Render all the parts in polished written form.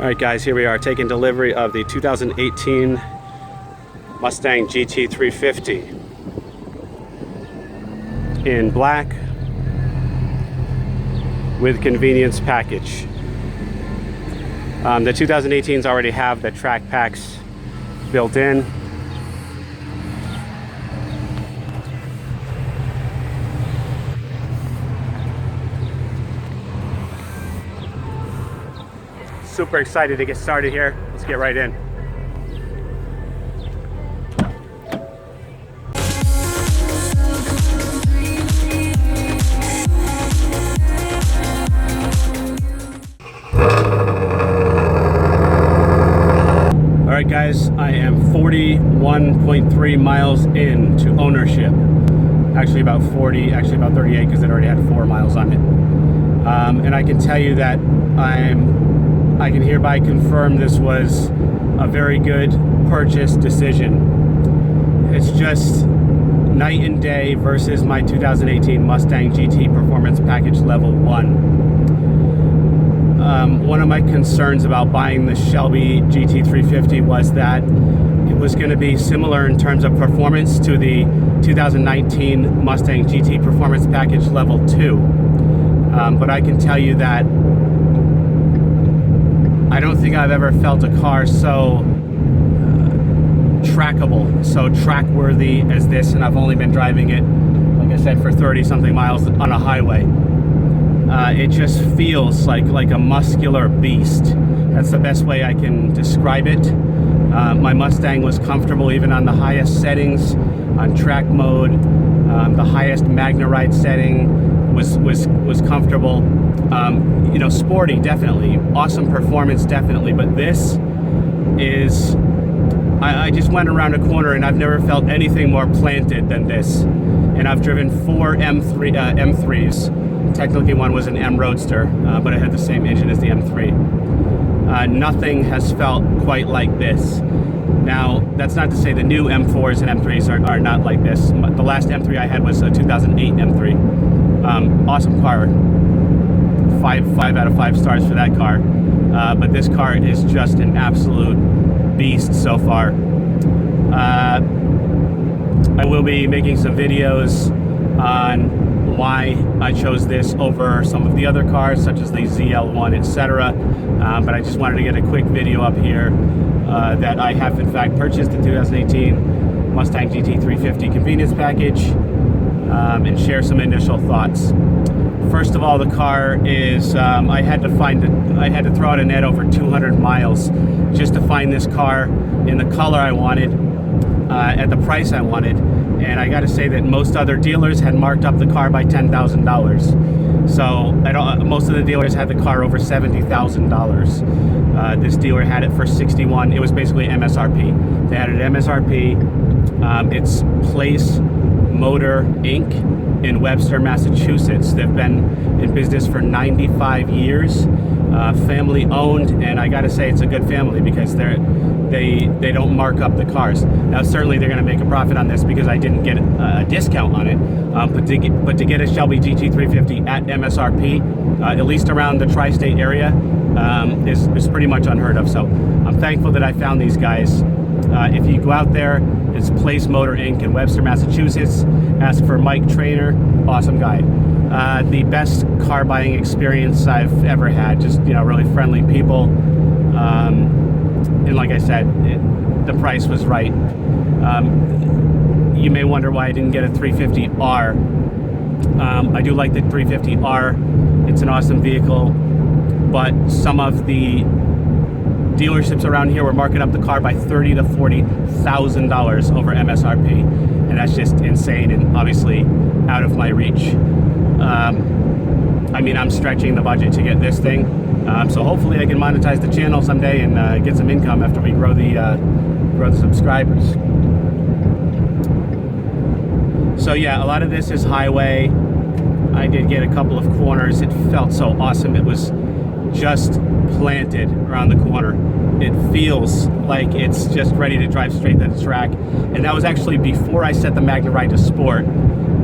All right, guys, here we are taking delivery of the 2018 Mustang GT350 in black with convenience package. The 2018s already have the track packs built in. Super excited to get started here. Let's get right in. All right, guys, I am 41.3 miles into ownership. Actually about 38 because it already had 4 miles on it. And I can tell you that I can hereby confirm this was a very good purchase decision. It's just night and day versus my 2018 Mustang GT Performance Package Level 1. One of my concerns about buying the Shelby GT350 was that it was going to be similar in terms of performance to the 2019 Mustang GT Performance Package Level 2. But I can tell you that I don't think I've ever felt a car so trackable, so track-worthy as this, and I've only been driving it, like I said, for 30-something miles on a highway. It just feels like a muscular beast. That's the best way I can describe it. My Mustang was comfortable even on the highest settings, on track mode. The highest Magna Ride setting was comfortable. You know, sporty, definitely. Awesome performance, definitely. But this is, I just went around a corner and I've never felt anything more planted than this. And I've driven 4 M3s. Technically one was an M Roadster, but it had the same engine as the M3. Nothing has felt quite like this. Now, that's not to say the new M4s and M3s are not like this. The last M3 I had was a 2008 M3. Awesome car. 5 out of 5 stars for that car. But this car is just an absolute beast so far. I will be making some videos on why I chose this over some of the other cars, such as the ZL1, etc. But I just wanted to get a quick video up here that I have in fact purchased the 2018 Mustang GT350 convenience package and share some initial thoughts. First of all, the car is, I had to throw out a net over 200 miles just to find this car in the color I wanted, at the price I wanted. And I got to say that most other dealers had marked up the car by $10,000. So most of the dealers had the car over $70,000. This dealer had it for $61,000. It was basically MSRP. They had it at MSRP. It's Place Motor Inc. in Webster, Massachusetts. They've been in business for 95 years. Family owned, and I gotta say it's a good family because they don't mark up the cars. Now certainly they're gonna make a profit on this because I didn't get a discount on it, but to get a Shelby GT350 at MSRP, at least around the tri-state area, is pretty much unheard of. So I'm thankful that I found these guys. If you go out there, it's Place Motor Inc. in Webster, Massachusetts. Ask for Mike Trainer, awesome guy. The best car buying experience I've ever had. Just, you know, really friendly people. And like I said, the price was right. You may wonder why I didn't get a 350R. I do like the 350R. It's an awesome vehicle, but some of the dealerships around here were marking up the car by $30,000 to $40,000 over MSRP, and that's just insane and obviously out of my reach. I mean, I'm stretching the budget to get this thing, so hopefully I can monetize the channel someday and get some income after we grow the subscribers. So yeah, a lot of this is highway. I did get a couple of corners. It felt so awesome. It was just planted around the corner. It feels like it's just ready to drive straight to the track. And that was actually before I set the Magna Ride to Sport.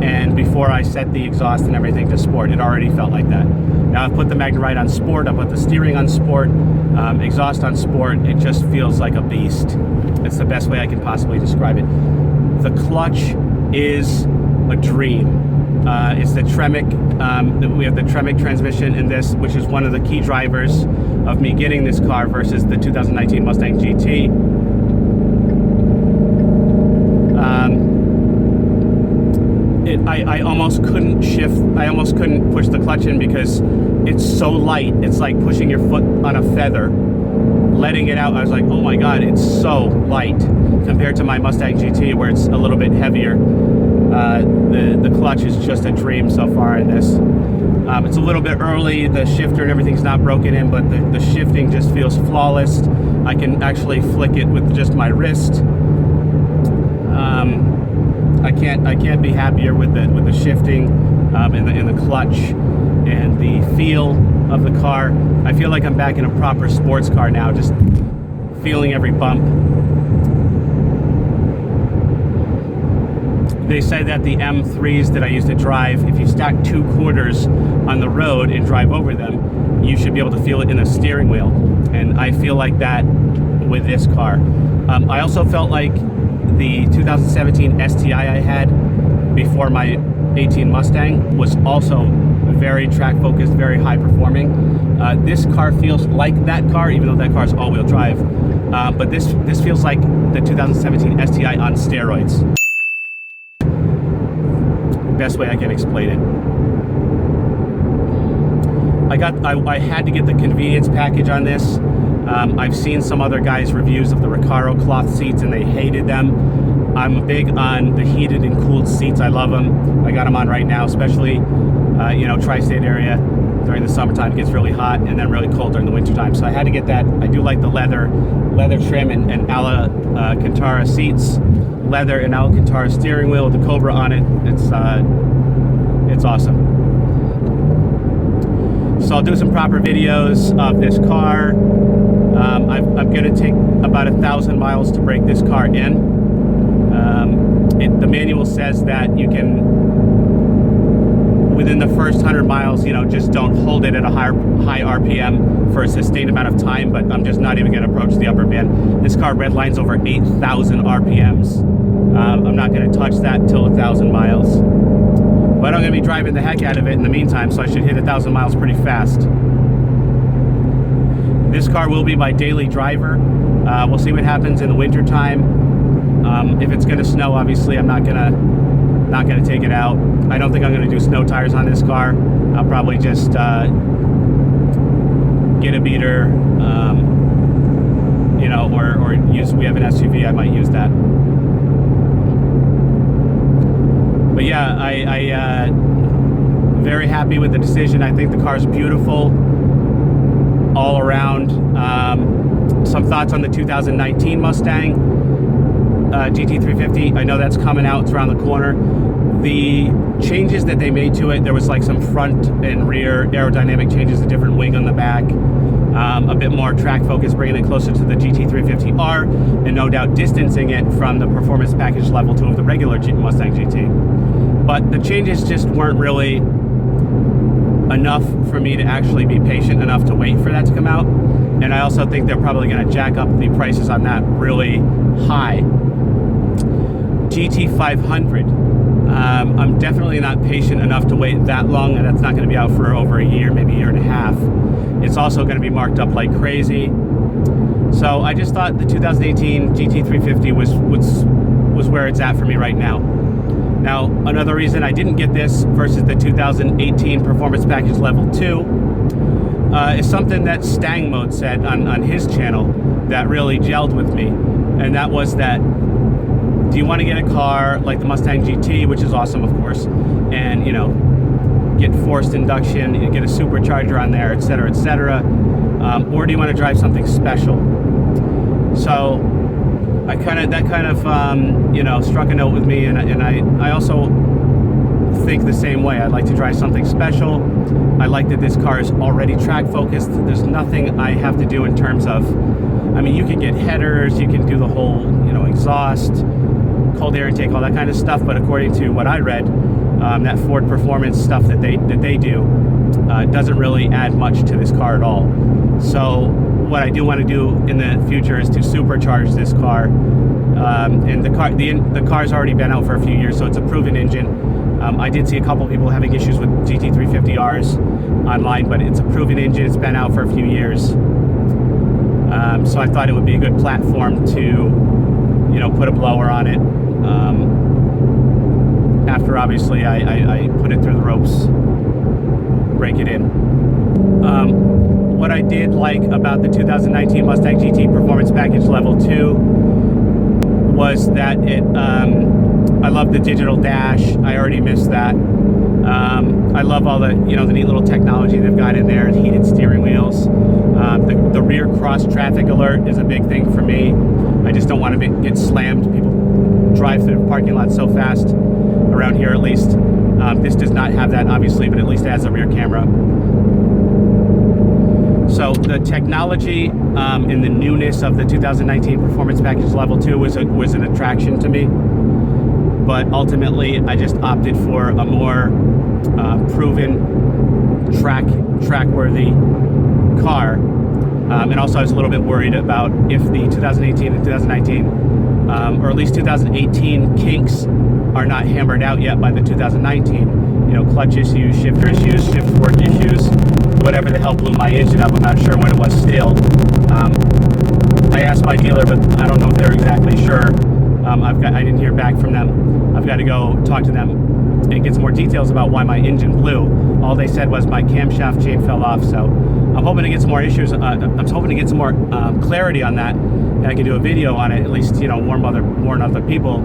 and before I set the exhaust and everything to sport, it already felt like that. Now I've put the MagneRide on sport, I've put the steering on sport, exhaust on sport. It just feels like a beast. It's the best way I can possibly describe it. The clutch is a dream. It's the Tremec. We have the Tremec transmission in this, which is one of the key drivers of me getting this car versus the 2019 Mustang GT. I almost couldn't shift. I almost couldn't push the clutch in because it's so light. It's like pushing your foot on a feather. Letting it out, I was like, oh my god, it's so light compared to my Mustang GT where it's a little bit heavier. The clutch is just a dream so far in this. It's a little bit early, the shifter and everything's not broken in, but the shifting just feels flawless. I can actually flick it with just my wrist. I can't be happier with the shifting in the clutch and the feel of the car. I feel like I'm back in a proper sports car now, just feeling every bump. They say that the M3s that I used to drive, if you stack 2 quarters on the road and drive over them, you should be able to feel it in the steering wheel. And I feel like that with this car. I also felt like the 2017 STI I had before my 18 Mustang was also very track focused, very high performing. This car feels like that car, even though that car is all-wheel drive. But this feels like the 2017 STI on steroids. Best way I can explain it. I had to get the convenience package on this. I've seen some other guys' reviews of the Recaro cloth seats and they hated them. I'm big on the heated and cooled seats. I love them. I got them on right now, especially tri-state area. During the summertime it gets really hot and then really cold during the wintertime. So I had to get that. I do like the leather trim and Alcantara seats. Leather and Alcantara steering wheel with the Cobra on it. It's awesome. So I'll do some proper videos of this car. I'm going to take about 1,000 miles to break this car in. The manual says that you can, within the first 100 miles, just don't hold it at a high RPM for a sustained amount of time, but I'm just not even going to approach the upper band. This car redlines over 8,000 RPMs. I'm not going to touch that until 1,000 miles. But I'm going to be driving the heck out of it in the meantime, so I should hit 1,000 miles pretty fast. This car will be my daily driver. We'll see what happens in the winter time. If it's going to snow, obviously I'm not gonna take it out. I don't think I'm going to do snow tires on this car. I'll probably just get a beater, or use. We have an SUV. I might use that. But yeah, I very happy with the decision. I think the car is beautiful all around. Some thoughts on the 2019 Mustang GT350. I know that's coming out. It's around the corner. The changes that they made to it, there was like some front and rear aerodynamic changes, a different wing on the back, a bit more track focus, bringing it closer to the GT350R, and no doubt distancing it from the performance package level 2 of the regular Mustang GT. But the changes just weren't really enough for me to actually be patient enough to wait for that to come out. And I also think they're probably going to jack up the prices on that really high. GT500. I'm definitely not patient enough to wait that long, and that's not going to be out for over a year, maybe a year and a half. It's also going to be marked up like crazy. So I just thought the 2018 GT350 was where it's at for me right now. Now, another reason I didn't get this versus the 2018 Performance Package Level 2 is something that Stang Mode said on his channel that really gelled with me, and that was that, do you want to get a car like the Mustang GT, which is awesome, of course, and get forced induction, get a supercharger on there, etc., etc., or do you want to drive something special? So that kind of struck a note with me, and I also think the same way. I'd like to drive something special. I like that this car is already track focused. There's nothing I have to do in terms of, I mean, you can get headers, you can do the whole exhaust, cold air intake, all that kind of stuff, but according to what I read, that Ford Performance stuff that they do doesn't really add much to this car at all. So what I do want to do in the future is to supercharge this car. And the car's already been out for a few years, so it's a proven engine. I did see a couple people having issues with GT350Rs online, but it's a proven engine. It's been out for a few years. So I thought it would be a good platform to, you know, put a blower on it. After obviously I put it through the ropes, break it in. What I did like about the 2019 Mustang GT Performance Package Level 2 was that it, I love the digital dash. I already missed that. I love all the, you know, the neat little technology they've got in there, heated steering wheels. The rear cross traffic alert is a big thing for me. I just don't want to get slammed. People drive through the parking lot so fast, around here at least. This does not have that, obviously, but at least it has a rear camera. So the technology and the newness of the 2019 Performance Package Level 2 was an attraction to me. But ultimately, I just opted for a more proven, track-worthy car. And also, I was a little bit worried about if the 2018 and 2019, or at least 2018 kinks are not hammered out yet by the 2019. You know, clutch issues, shifter issues, shift work issues, whatever the hell blew my engine up. I'm not sure what it was still. I asked my dealer, but I don't know if they're exactly sure. I didn't hear back from them. I've got to go talk to them and get some more details about why my engine blew. All they said was my camshaft chain fell off, so I'm hoping to get some more issues. I'm hoping to get some more clarity on that, and I can do a video on it, at least, you know, warn other people.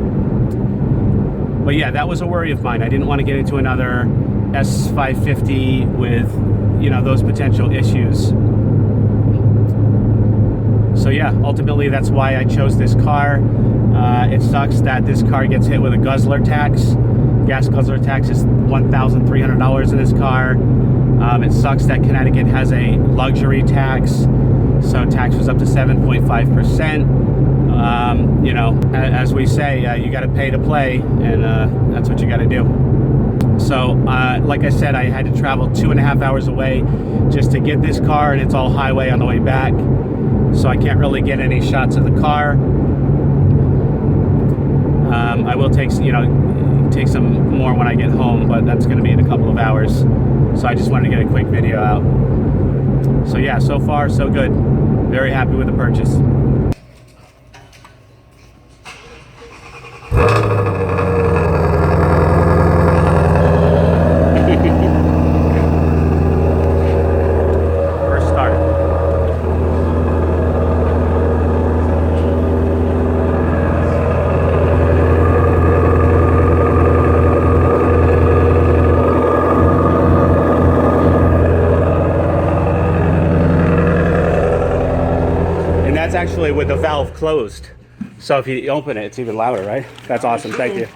But yeah, that was a worry of mine. I didn't want to get into another S550 with, you know, those potential issues. So yeah, ultimately that's why I chose this car. It sucks that this car gets hit with a guzzler tax. Gas guzzler tax is $1,300 in this car. It sucks that Connecticut has a luxury tax, so tax was up to 7.5%. You know, as we say, you got to pay to play, and that's what you got to do. So, like I said, I had to travel 2.5 hours away just to get this car, and it's all highway on the way back, so I can't really get any shots of the car. I will take some more when I get home, but that's going to be in a couple of hours. So I just wanted to get a quick video out. So yeah, so far so good. Very happy with the purchase. First start. Actually with the valve closed, so if you open it, it's even louder, right? That's awesome. Thank you.